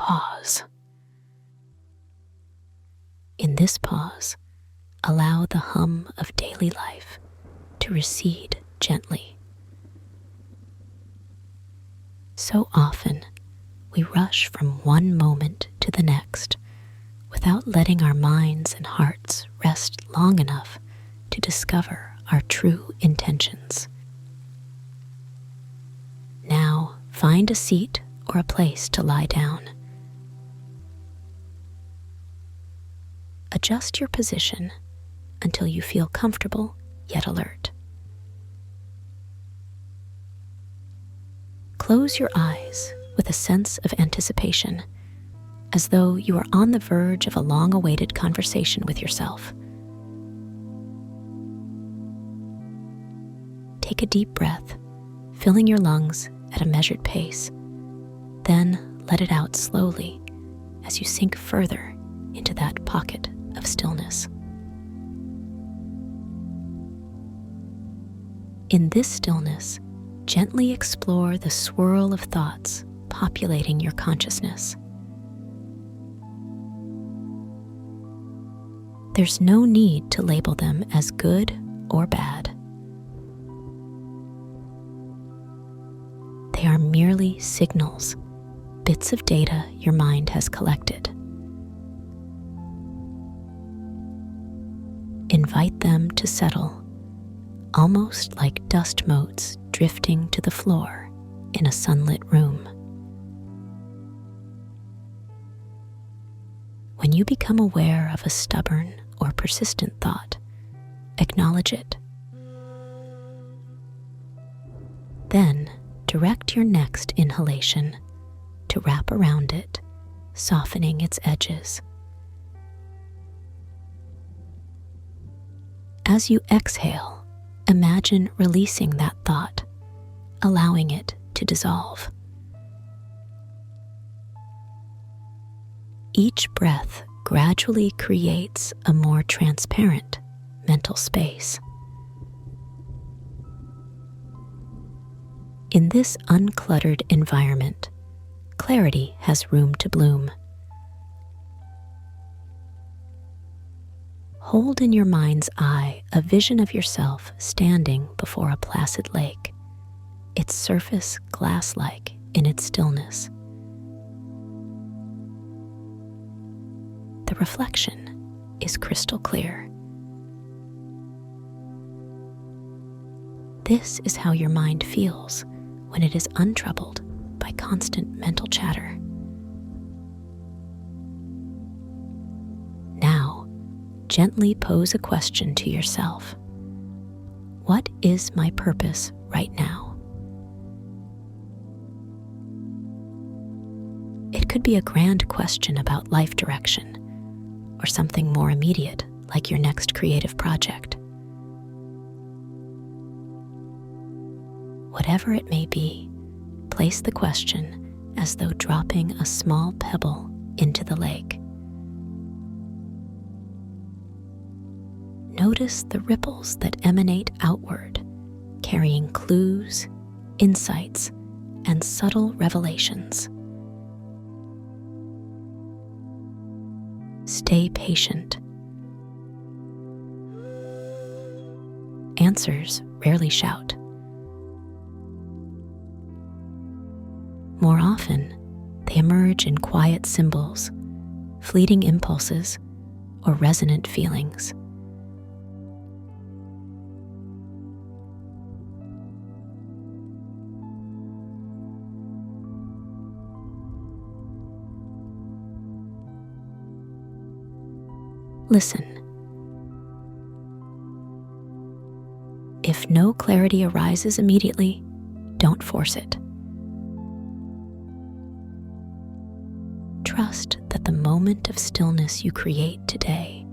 pause. In this pause, allow the hum of daily life to recede gently. So often, we rush from one moment to the next without letting our minds and hearts rest long enough to discover our true intentions. Now, find a seat or a place to lie down. Adjust your position until you feel comfortable yet alert. Close your eyes with a sense of anticipation, as though you are on the verge of a long-awaited conversation with yourself. Take a deep breath, filling your lungs at a measured pace. Then let it out slowly as you sink further into that pocket of stillness. In this stillness, gently explore the swirl of thoughts populating your consciousness. There's no need to label them as good or bad. They are merely signals, bits of data your mind has collected. Invite them to settle, almost like dust motes drifting to the floor in a sunlit room. When you become aware of a stubborn or persistent thought, acknowledge it. Then, direct your next inhalation to wrap around it, softening its edges. As you exhale, imagine releasing that thought, allowing it to dissolve. Each breath gradually creates a more transparent mental space. In this uncluttered environment, clarity has room to bloom. Hold in your mind's eye a vision of yourself standing before a placid lake, its surface glass-like in its stillness. The reflection is crystal clear. This is how your mind feels when it is untroubled by constant mental chatter. Now, gently pose a question to yourself. What is my purpose right now? It could be a grand question about life direction, or something more immediate like your next creative project. Whatever it may be, place the question as though dropping a small pebble into the lake. Notice the ripples that emanate outward, carrying clues, insights, and subtle revelations. Stay patient. Answers rarely shout. More often, they emerge in quiet symbols, fleeting impulses, or resonant feelings. Listen. If no clarity arises immediately, don't force it. Trust that the moment of stillness you create today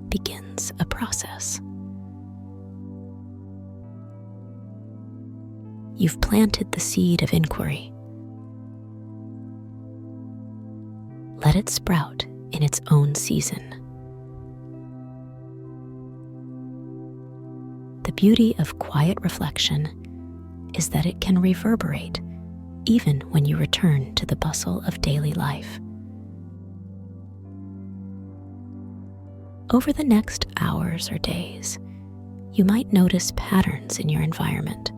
begins a process. You've planted the seed of inquiry. Let it sprout in its own season. The beauty of quiet reflection is that it can reverberate even when you return to the bustle of daily life. Over the next hours or days, you might notice patterns in your environment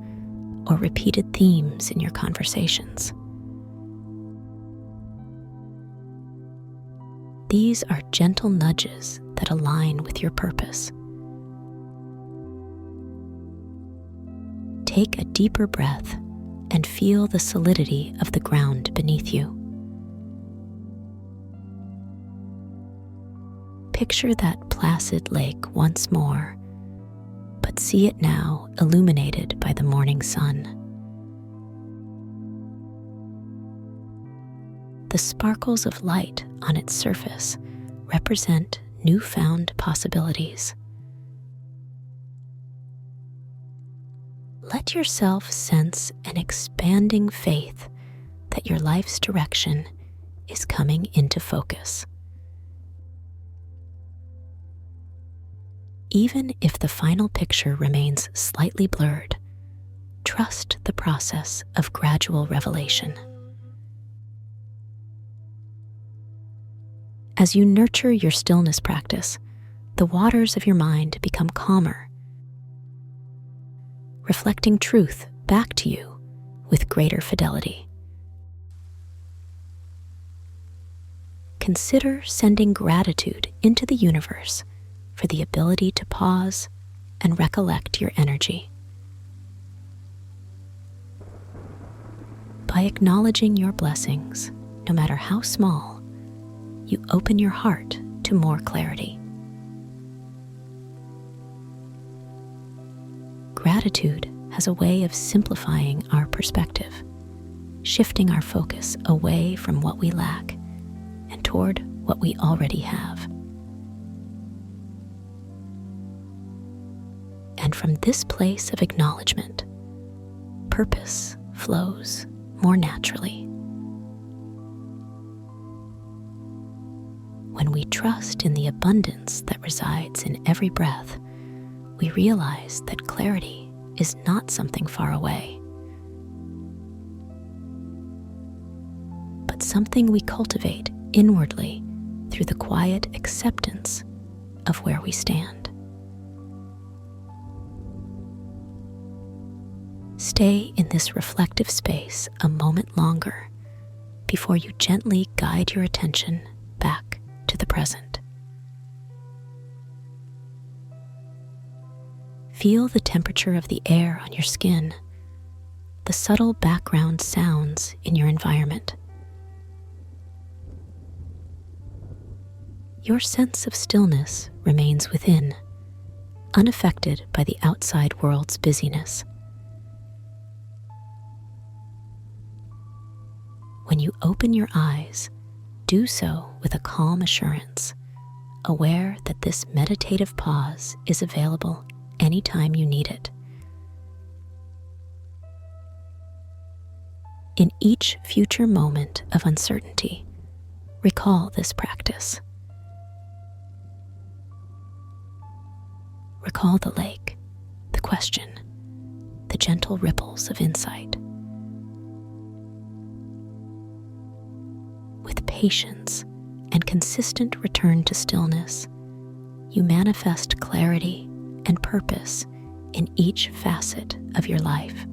or repeated themes in your conversations. These are gentle nudges that align with your purpose. Take a deeper breath and feel the solidity of the ground beneath you. Picture that placid lake once more, but see it now illuminated by the morning sun. The sparkles of light on its surface represent newfound possibilities. Let yourself sense an expanding faith that your life's direction is coming into focus. Even if the final picture remains slightly blurred, trust the process of gradual revelation. As you nurture your stillness practice, the waters of your mind become calmer, reflecting truth back to you with greater fidelity. Consider sending gratitude into the universe for the ability to pause and recollect your energy. By acknowledging your blessings, no matter how small, you open your heart to more clarity. Gratitude has a way of simplifying our perspective, shifting our focus away from what we lack and toward what we already have. And from this place of acknowledgement, purpose flows more naturally. When we trust in the abundance that resides in every breath, we realize that clarity is not something far away, but something we cultivate inwardly through the quiet acceptance of where we stand. Stay in this reflective space a moment longer before you gently guide your attention back to the present. Feel the temperature of the air on your skin, the subtle background sounds in your environment. Your sense of stillness remains within, unaffected by the outside world's busyness. When you open your eyes, do so with a calm assurance, aware that this meditative pause is available anytime you need it. In each future moment of uncertainty, recall this practice. Recall the lake, the question, the gentle ripples of insight. With patience and consistent return to stillness, you manifest clarity and purpose in each facet of your life.